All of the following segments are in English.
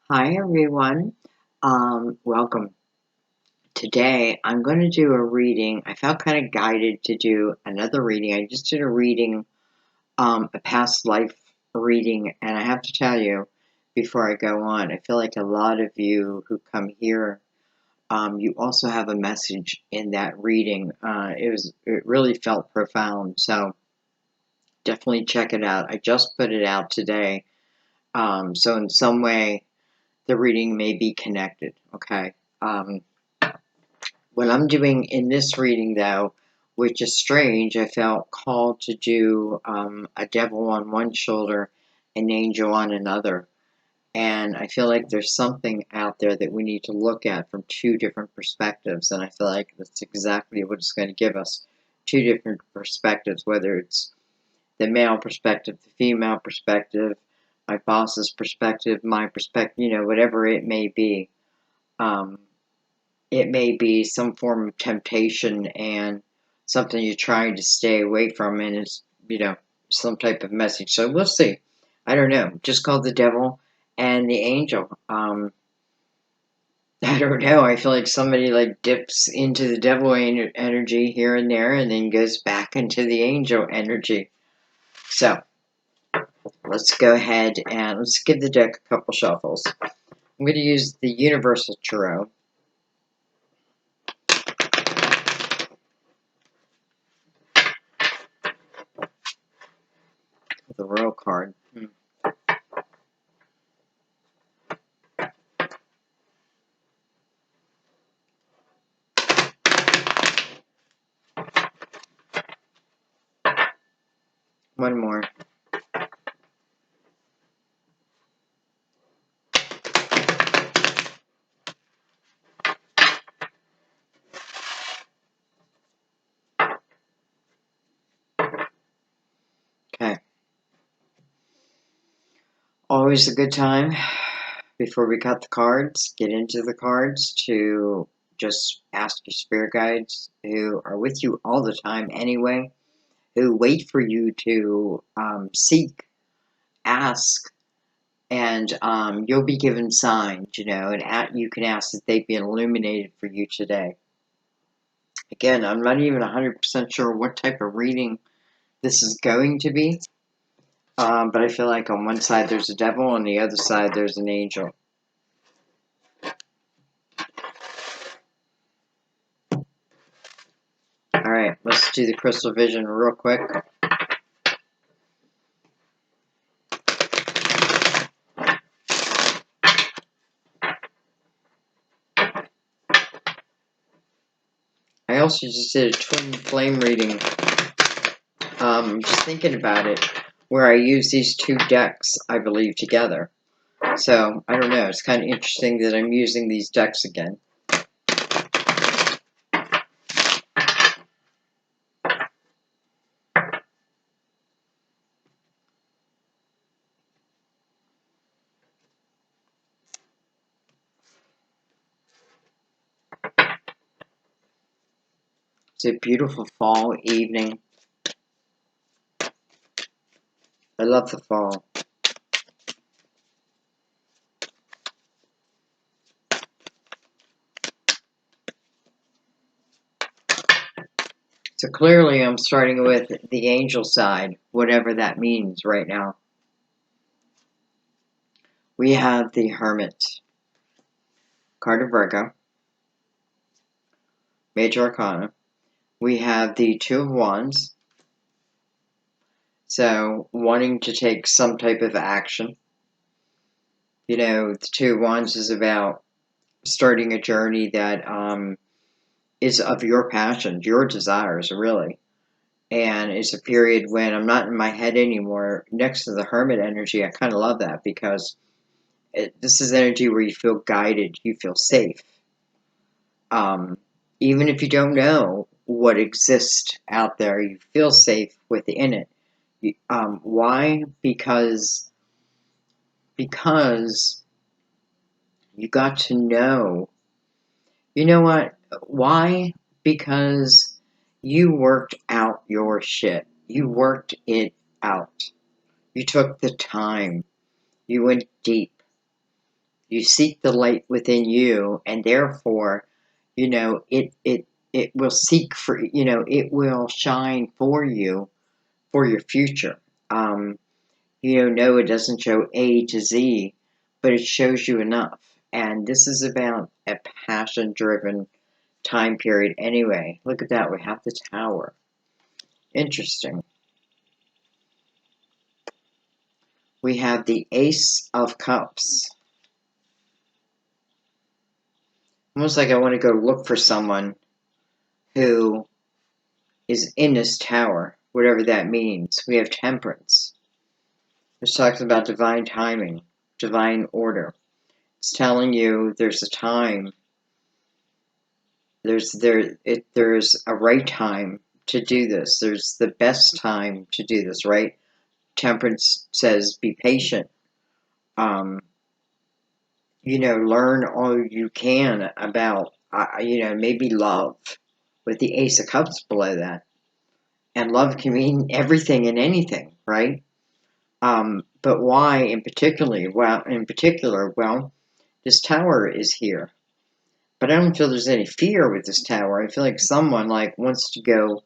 Hi everyone, welcome. Today I'm going to do a reading. I felt kind of guided to do another reading. I just did a reading, a past life reading, and I have to tell you before I go on, I feel like a lot of you who come here, you also have a message in that reading. It really felt profound, so definitely check it out. I just put it out today, so in some way the reading may be connected, okay? What I'm doing in this reading, though, which is strange, I felt called to do a devil on one shoulder, an angel on another. And I feel like there's something out there that we need to look at from two different perspectives. And I feel like that's exactly what it's going to give us. Two different perspectives, whether it's the male perspective, the female perspective, my boss's perspective, my perspective, whatever it may be. Um, it may be some form of temptation and something you're trying to stay away from, and it's, some type of message. So we'll see. I don't know. Just call the devil and the angel. I don't know. I feel like somebody like dips into the devil energy here and there and then goes back into the angel energy. So let's go ahead and let's give the deck a couple shuffles. I'm going to use the Universal Tarot. The Royal card. One more. Okay. Always a good time before we cut the cards, get into the cards, to just ask your spirit guides who are with you all the time anyway, who wait for you to seek, ask, and you'll be given signs, and you can ask that they be illuminated for you today. Again, I'm not even 100% sure what type of reading this is going to be, but I feel like on one side there's a devil, on the other side there's an angel. Alright, let's do the crystal vision real quick. I also just did a twin flame reading, just thinking about it, where I use these two decks, I believe, together. So, I don't know, it's kind of interesting that I'm using these decks again. It's a beautiful fall evening. I love the fall. So clearly I'm starting with the angel side, whatever that means right now. We have the Hermit, card of Virgo, Major Arcana. We have the Two of Wands, so wanting to take some type of action. The Two of Wands is about starting a journey that is of your passions, your desires, really. And it's a period when I'm not in my head anymore. Next to the Hermit energy, I kind of love that because this is energy where you feel guided, you feel safe. Even if you don't know what exists out there, you feel safe within it. Why? Because you got to know. You know what? Why? Because you worked out your shit. You worked it out. You took the time. You went deep. You seek the light within you, and therefore, you know, it will seek for, you know, it will shine for you for your future. You know, no, it doesn't show A to Z, but it shows you enough. And this is about a passion-driven time period anyway. Look at that, we have the Tower. Interesting. We have the Ace of Cups. Almost like I want to go look for someone who is in this tower, whatever that means. We have Temperance. This talks about divine timing, divine order. It's telling you there's a time, there's a right time to do this. There's the best time to do this, right? Temperance says be patient. You know, learn all you can about, you know, maybe love, with the Ace of Cups below that. And love can mean everything and anything, right? But why in particular? Well, this tower is here. But I don't feel there's any fear with this tower. I feel like someone like wants to go,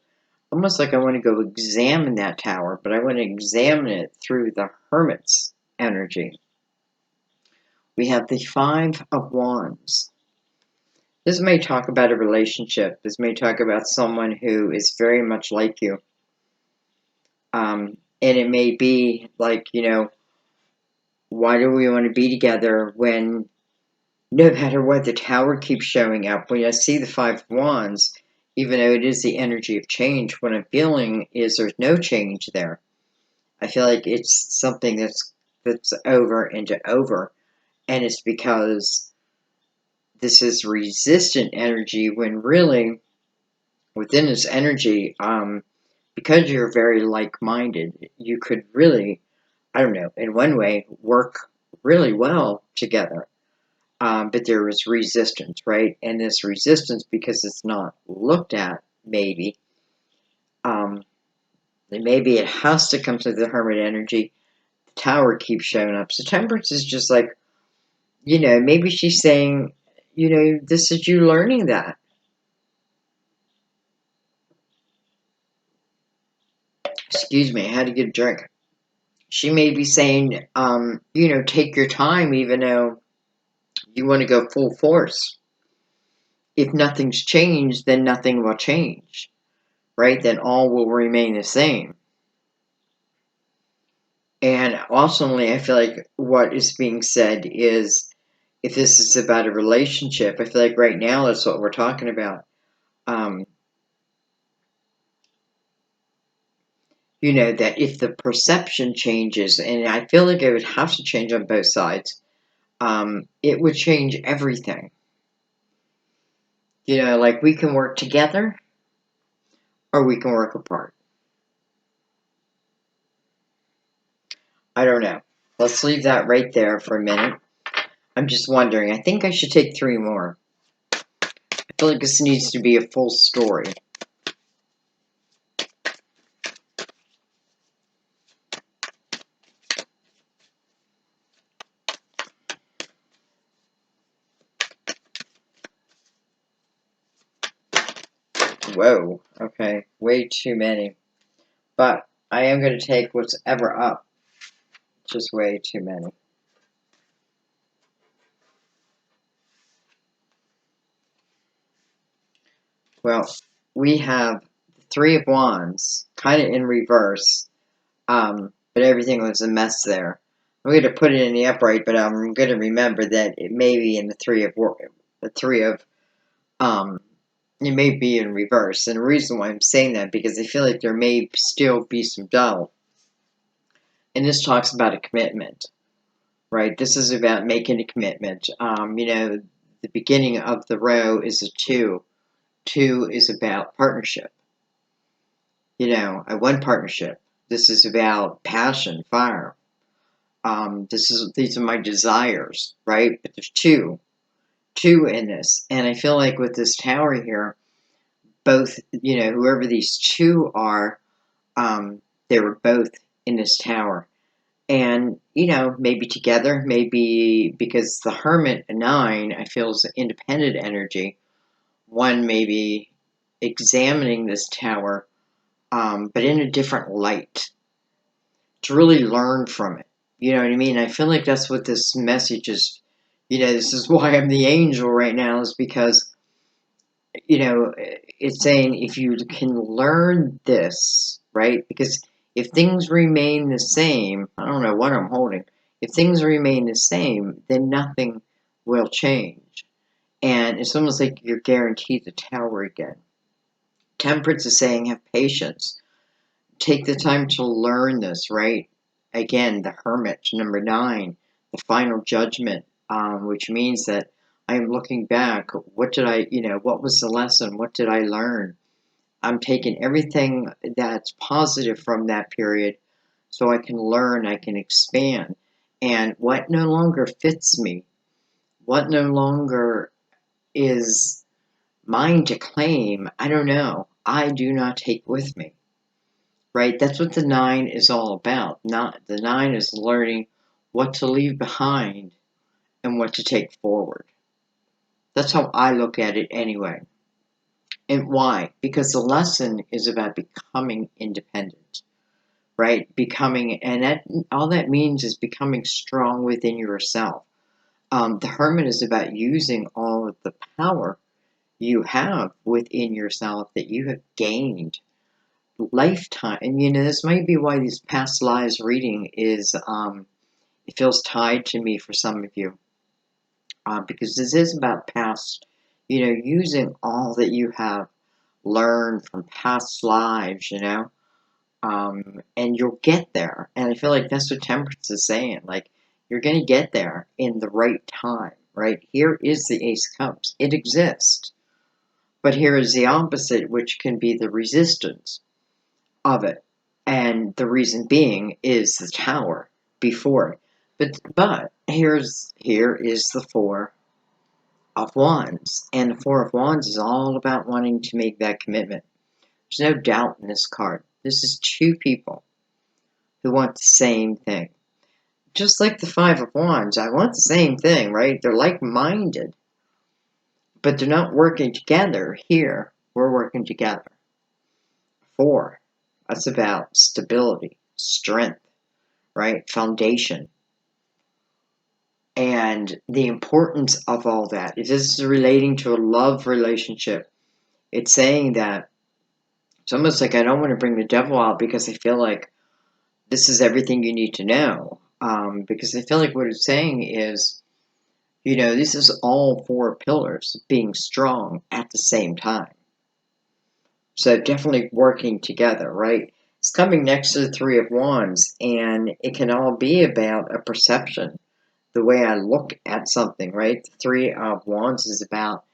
almost like I want to go examine that tower, but I want to examine it through the Hermit's energy. We have the Five of Wands. This may talk about a relationship. This may talk about someone who is very much like you. And it may be like, you know, why do we want to be together when no matter what, the Tower keeps showing up? When I see the Five of Wands, even though it is the energy of change, what I'm feeling is there's no change there. I feel like it's something that's over and over, and it's because this is resistant energy when really within this energy, because you're very like-minded, you could really, I don't know, in one way, work really well together. But there is resistance, right? And this resistance, because it's not looked at, maybe, maybe it has to come to the Hermit energy. The Tower keeps showing up. So Temperance is just like, you know, maybe she's saying, you know, this is you learning that. Excuse me, I had to get a drink. She may be saying, you know, take your time, even though you want to go full force. If nothing's changed, then nothing will change, right? Then all will remain the same. And ultimately, I feel like what is being said is, if this is about a relationship, I feel like right now that's what we're talking about. You know, that if the perception changes, and I feel like it would have to change on both sides, it would change everything. You know, like we can work together or we can work apart. I don't know. Let's leave that right there for a minute. I'm just wondering. I think I should take 3 more. I feel like this needs to be a full story. Whoa. Okay. Way too many. But I am going to take what's ever up. Just way too many. Well, we have the 3 of Wands, kind of in reverse, but everything was a mess there. I'm going to put it in the upright, but I'm going to remember that it may be in it may be in reverse. And the reason why I'm saying that, because I feel like there may still be some doubt. And this talks about a commitment, right? This is about making a commitment. You know, the beginning of the row is a 2. 2 is about partnership. You know, I want partnership. This is about passion, fire. These are my desires, right? But there's two in this, and I feel like with this tower here, both, you know, whoever these 2 are, they were both in this tower, And, maybe together, maybe because the Hermit 9, I feel, is independent energy. One maybe examining this tower, but in a different light, to really learn from it. You know what I mean? I feel like that's what this message is. This is why I'm the angel right now, is because, it's saying if you can learn this, right? Because if things remain the same, I don't know what I'm holding. If things remain the same, then nothing will change. And it's almost like you're guaranteed the tower again. Temperance is saying have patience. Take the time to learn this, right? Again, the Hermit, number 9, the final judgment, which means that I am looking back. What did what was the lesson? What did I learn? I'm taking everything that's positive from that period so I can learn, I can expand. And what no longer fits me, what no longer is mine to claim, I don't know. I do not take with me. Right? That's what the 9 is all about. Not the 9 is learning what to leave behind and what to take forward. That's how I look at it anyway. And why? Because the lesson is about becoming independent, right? Becoming, and that all that means is becoming strong within yourself. The Hermit is about using all of the power you have within yourself that you have gained lifetime. And this might be why these past lives reading is it feels tied to me for some of you, because this is about past, using all that you have learned from past lives, and you'll get there. And I feel like that's what Temperance is saying, like you're going to get there in the right time. Right here is the Ace of Cups. It exists, but here is the opposite, which can be the resistance of it. And the reason being is the tower before it. But here is the Four of Wands. And the Four of Wands is all about wanting to make that commitment. There's no doubt in this card. This is two people who want the same thing. Just like the Five of Wands, I want the same thing, right? They're like-minded, but they're not working together. Here, we're working together. 4, that's about stability, strength, right? Foundation. And the importance of all that. If this is relating to a love relationship, it's saying that it's almost like I don't want to bring the devil out because I feel like this is everything you need to know. Because I feel like what it's saying is, this is all 4 pillars being strong at the same time. So definitely working together, right? It's coming next to the 3 of Wands, and it can all be about a perception, the way I look at something, right? The 3 of Wands is about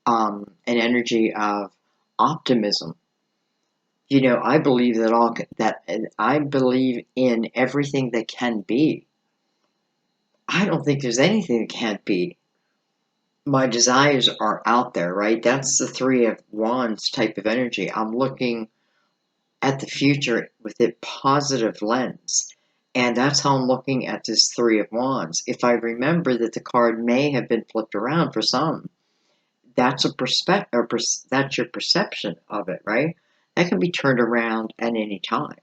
an energy of optimism. I believe I believe in everything that can be. I don't think there's anything that can't be. My desires are out there, right? That's the 3 of Wands type of energy. I'm looking at the future with a positive lens. And that's how I'm looking at this 3 of Wands. If I remember that the card may have been flipped around for some, that's that's your perception of it, right? That can be turned around at any time.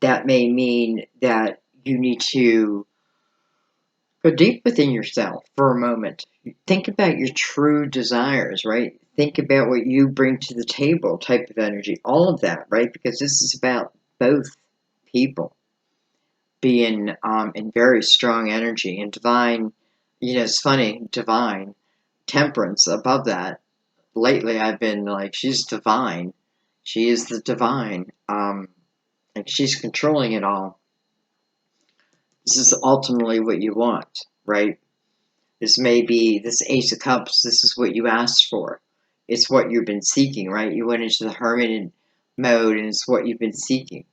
That may mean that you need to go deep within yourself for a moment. Think about your true desires, right? Think about what you bring to the table type of energy, all of that, right? Because this is about both people being in very strong energy and divine. It's funny, divine temperance above that. Lately, I've been like, she's divine. She is the divine. And she's controlling it all. This is ultimately what you want, right? This may be this Ace of Cups. This is what you asked for. It's what you've been seeking, right? You went into the hermit mode, and it's what you've been seeking.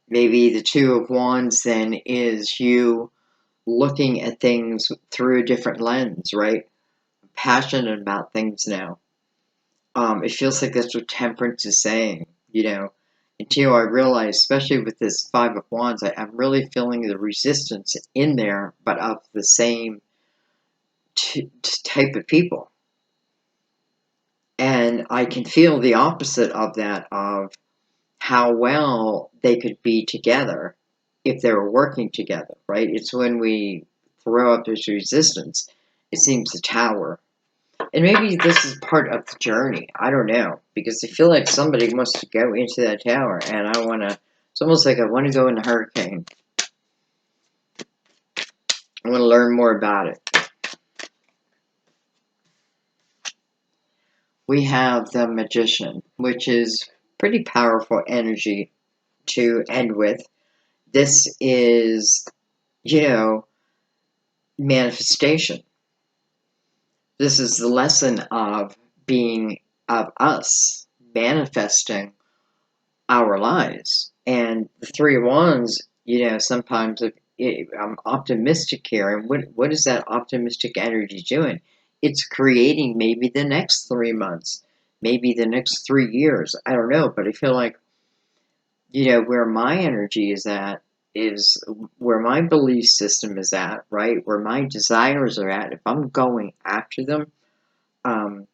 Maybe the 2 of Wands then is you looking at things through a different lens, right? I'm passionate about things now. It feels like that's what Temperance is saying, until I realized, especially with this Five of Wands, I'm really feeling the resistance in there, but of the same type of people. And I can feel the opposite of that, of how well they could be together if they were working together, right? It's when we throw up this resistance, it seems to tower. And maybe this is part of the journey. I don't know. Because I feel like somebody wants to go into that tower, and I want to, it's almost like I want to go in the hurricane. I want to learn more about it. We have the Magician, which is pretty powerful energy to end with. This is, manifestation. This is the lesson of of us manifesting our lives. And the Three of Wands, sometimes I'm optimistic here. And what is that optimistic energy doing? It's creating maybe the next 3 months, maybe the next 3 years. I don't know, but I feel like, where my energy is at is where my belief system is at, right? Where my desires are at. If I'm going after them, um,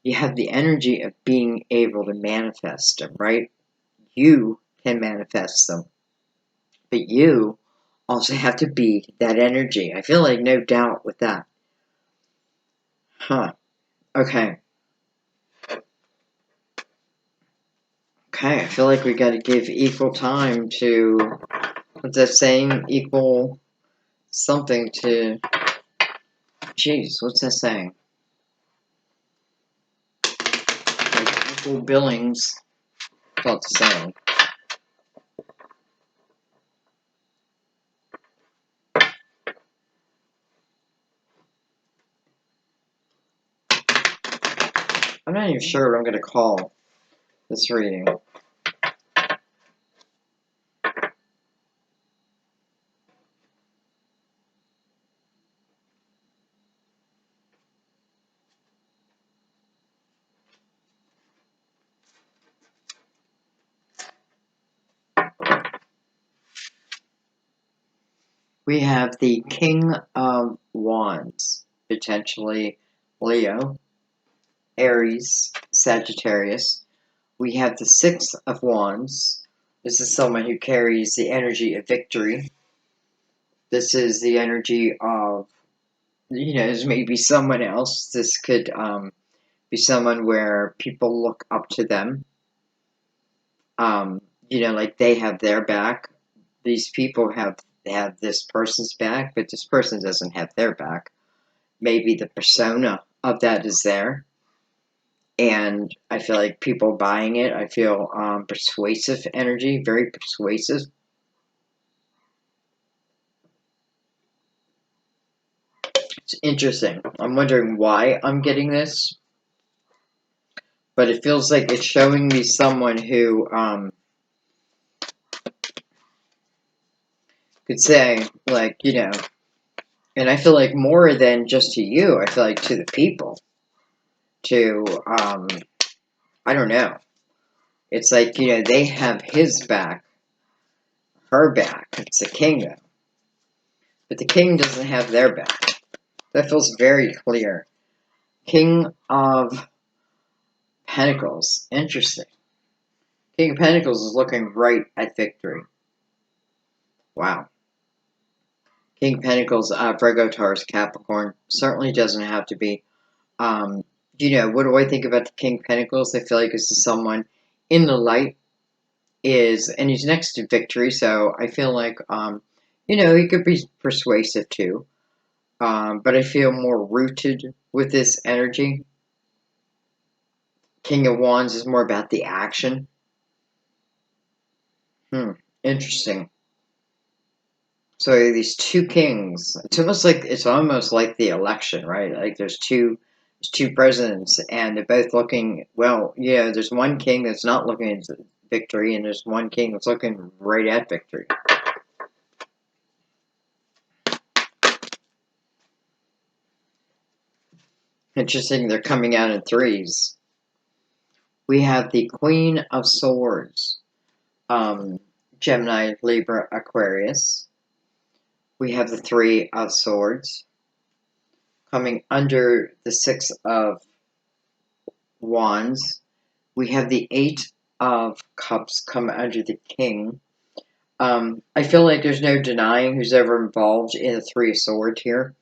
you have the energy of being able to manifest them, right? You can manifest them, but you also have to be that energy. I feel like no doubt with that. Huh. Okay. Okay, I feel like we got to give equal time to, what's that saying? Equal something to, jeez, what's that saying? Like equal billings. That's what it's saying. I'm not even sure what I'm going to call this reading. We have the King of Wands, potentially Leo, Aries, Sagittarius. We have the Six of Wands. This is someone who carries the energy of victory. This is the energy of, this may be someone else. This could be someone where people look up to them. Like they have their back. These people have this person's back, but this person doesn't have their back. Maybe the persona of that is there. And I feel like people buying it, I feel persuasive energy, very persuasive. It's interesting. I'm wondering why I'm getting this, but it feels like it's showing me someone who could say, like, and I feel like more than just to you, I feel like to the people, to, I don't know. It's like, they have his back, her back. It's the king, but the king doesn't have their back. That feels very clear. King of Pentacles. Interesting. King of Pentacles is looking right at victory. Wow. King of Pentacles, Virgo, Taurus, Capricorn. Certainly doesn't have to be. What do I think about the King of Pentacles? I feel like this is someone in the light, and he's next to victory, so I feel like, he could be persuasive too. But I feel more rooted with this energy. King of Wands is more about the action. Interesting. So these two kings. It's almost like the election, right? Like there's two presidents, and they're both looking. Well, there's one king that's not looking at victory, and there's one king that's looking right at victory. Interesting. They're coming out in threes. We have the Queen of Swords. Gemini, Libra, Aquarius. We have the Three of Swords coming under the Six of Wands. We have the Eight of Cups come under the King. I feel like there's no denying who's ever involved in the Three of Swords here.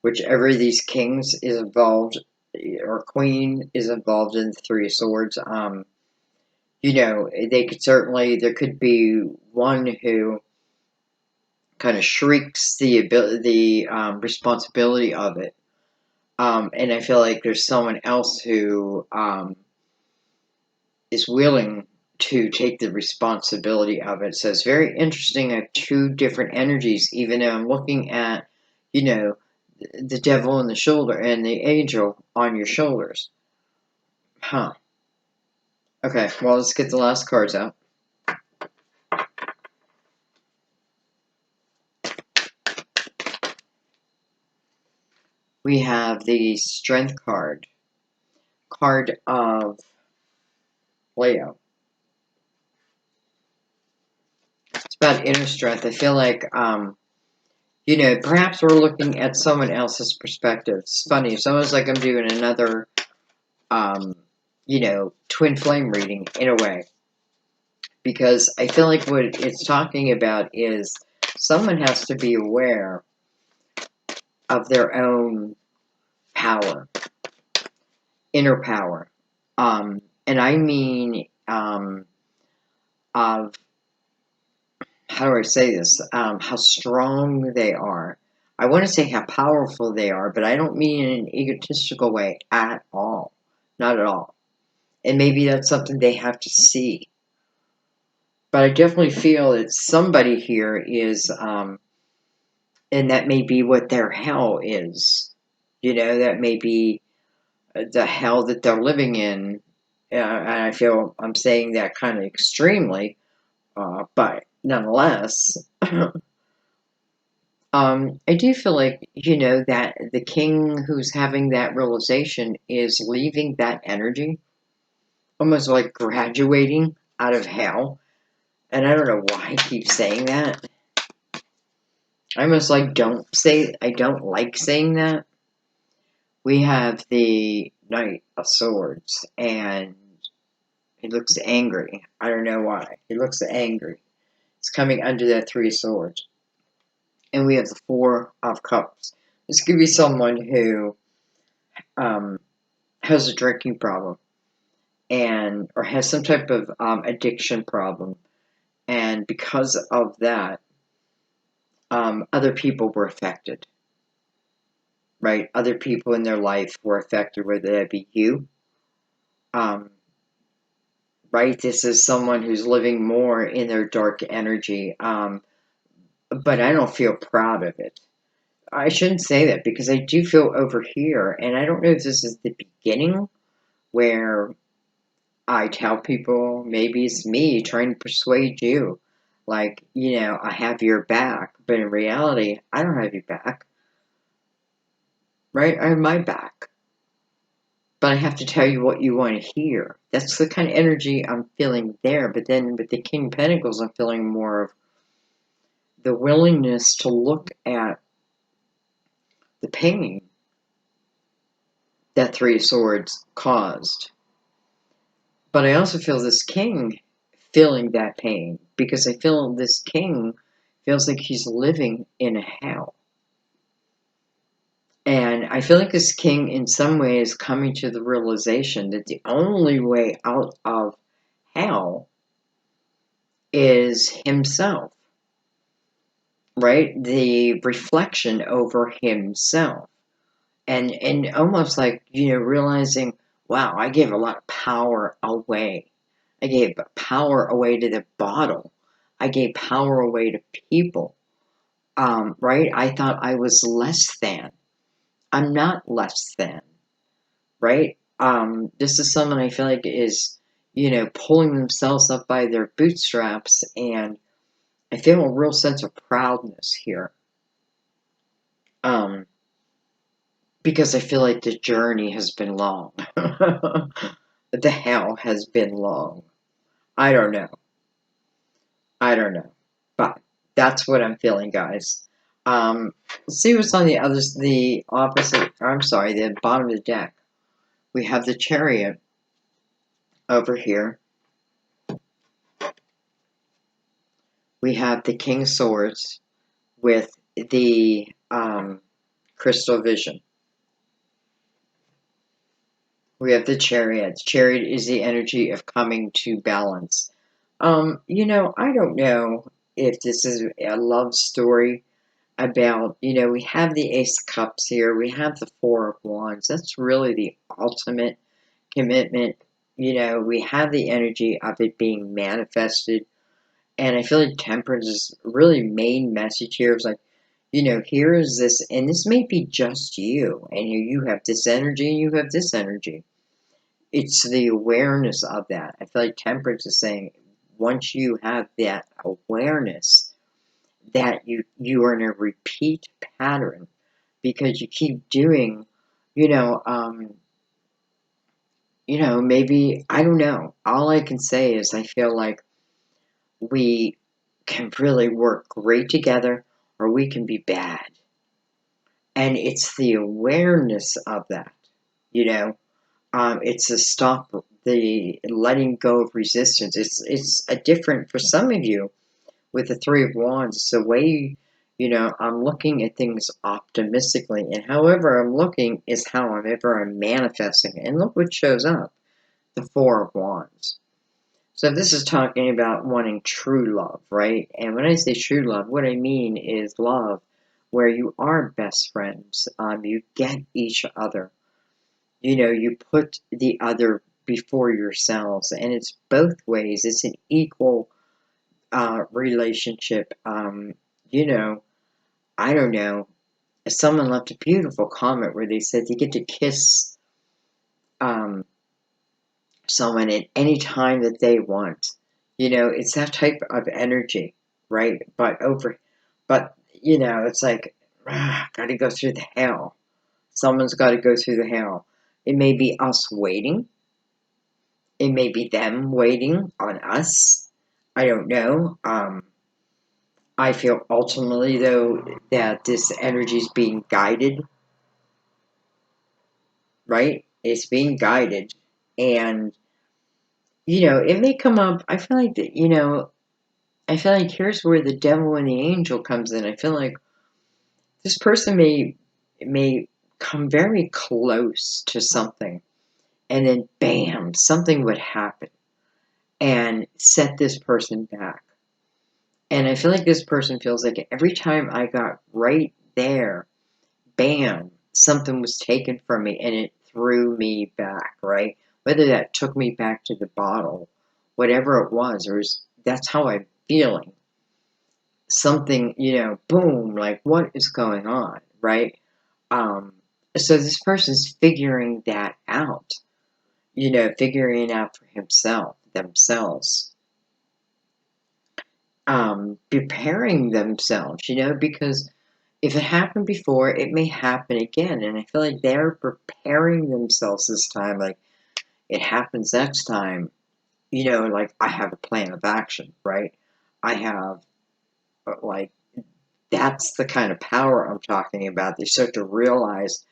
Whichever of these kings is involved, or queen is involved in the Three of Swords, you know, they could certainly, there could be one who kind of shrieks the responsibility of it. And I feel like there's someone else who is willing to take the responsibility of it. So it's very interesting. I have two different energies, even though I'm looking at, you know, the devil on the shoulder and the angel on your shoulders. Huh. Okay, well, let's get the last cards out. We have the Strength card of Leo. It's about inner strength. I feel like, you know, perhaps we're looking at someone else's perspective. It's funny. It's almost like I'm doing another, you know, twin flame reading in a way. Because I feel like what it's talking about is someone has to be aware of their own power, inner power. And I mean, of, how do I say this? How strong they are. I want to say how powerful they are, but I don't mean in an egotistical way at all. Not at all. And maybe that's something they have to see. But I definitely feel that somebody here is, and that may be what their hell is. You know, that may be the hell that they're living in. And I feel I'm saying that kind of extremely, but nonetheless, I do feel like, you know, that the king who's having that realization is leaving that energy, almost like graduating out of hell. And I don't know why I keep saying that. I almost like I don't like saying that. We have the Knight of Swords, and he looks angry. I don't know why. He looks angry. It's coming under that Three of Swords. And we have the Four of Cups. This could be someone who has a drinking problem, and or has some type of addiction problem, and because of that, other people were affected. Right, other people in their life were affected, whether that be you. Right, this is someone who's living more in their dark energy. But I don't feel proud of it. I shouldn't say that because I do feel over here, and I don't know if this is the beginning where I tell people maybe it's me trying to persuade you, like, you know, I have your back, but in reality, I don't have your back, right? I have my back, but I have to tell you what you want to hear. That's the kind of energy I'm feeling there, but then with the King of Pentacles, I'm feeling more of the willingness to look at the pain that Three of Swords caused. But I also feel this king feeling that pain because I feel this king feels like he's living in a hell. And I feel like this king in some way is coming to the realization that the only way out of hell is himself, right? The reflection over himself. And almost like, you know, realizing, wow, I gave a lot of power away. I gave power away to the bottle. I gave power away to people. Right? I thought I was less than. I'm not less than. Right? This is someone I feel like is, you know, pulling themselves up by their bootstraps, and I feel a real sense of proudness here. Because I feel like the journey has been long. The hell has been long. I don't know. I don't know. But that's what I'm feeling, guys. Let's see what's on the opposite, I'm sorry, the bottom of the deck. We have the Chariot over here. We have the King of Swords with the Crystal Vision. We have the Chariot. Chariot is the energy of coming to balance. I don't know if this is a love story about, we have the Ace of Cups here, we have the Four of Wands. That's really the ultimate commitment. We have the energy of it being manifested. And I feel like Temperance is really main message here is like, here is this, and this may be just you, and you have this energy and you have this energy. It's the awareness of that. I feel like Temperance is saying, once you have that awareness that you are in a repeat pattern because you keep doing, you know, um, maybe I don't know. All I can say is I feel like we can really work great together, or we can be bad, and it's the awareness of that. You know, it's a stop the letting go of resistance. It's a different for some of you with the Three of Wands. It's the way I'm looking at things optimistically, and however I'm looking is however I'm manifesting. And look what shows up: the Four of Wands. So this is talking about wanting true love, right? And when I say true love, what I mean is love where you are best friends. You get each other. You put the other before yourselves, and it's both ways. It's an equal relationship. I don't know. Someone left a beautiful comment where they said you get to kiss um, someone at any time that they want. It's that type of energy, right? But it's like, got to go through the hell. Someone's got to go through the hell. It may be us waiting. It may be them waiting on us. I don't know. I feel ultimately, though, that this energy is being guided, right? It's being guided. And, it may come up. I feel like that, I feel like here's where the devil and the angel comes in. I feel like this person may come very close to something, and then bam, something would happen and set this person back. And I feel like this person feels like every time I got right there, bam, something was taken from me and it threw me back, right? Whether that took me back to the bottle, whatever it was, that's how I'm feeling. Something, boom, like what is going on, right? Um, so this person's figuring that out, figuring it out for themselves, preparing themselves, because if it happened before, it may happen again. And I feel like they're preparing themselves this time. Like it happens next time, like I have a plan of action, right? I have, like, that's the kind of power I'm talking about. They start to realize,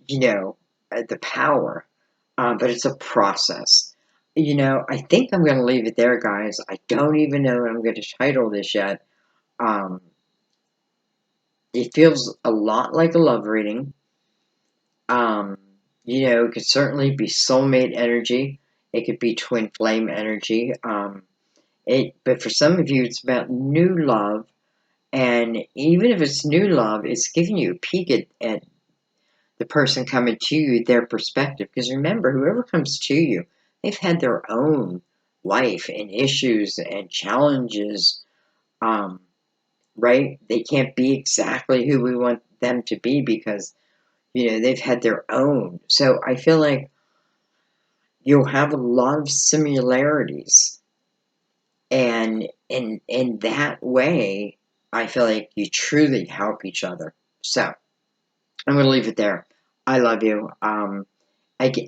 the power, but it's a process. I think I'm going to leave it there, guys. I don't even know what I'm going to title this yet. Um, it feels a lot like a love reading. Um, it could certainly be soulmate energy. It could be twin flame energy. But for some of you, it's about new love. And even if it's new love, it's giving you a peek at the person coming to you, their perspective. Because remember, whoever comes to you, they've had their own life and issues and challenges, um, right? They can't be exactly who we want them to be because, they've had their own. So I feel like you'll have a lot of similarities. And in that way, I feel like you truly help each other. So I'm going to leave it there. I love you.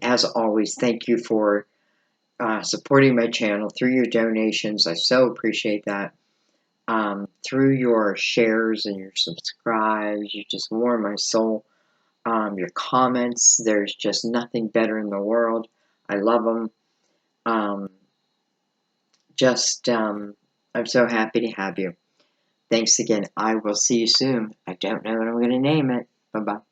As always, thank you for supporting my channel through your donations. I so appreciate that. through your shares and your subscribes. You just warm my soul. Your comments, there's just nothing better in the world. I love them. Um, I'm so happy to have you. Thanks again. I will see you soon. I don't know what I'm going to name it. Bye-bye.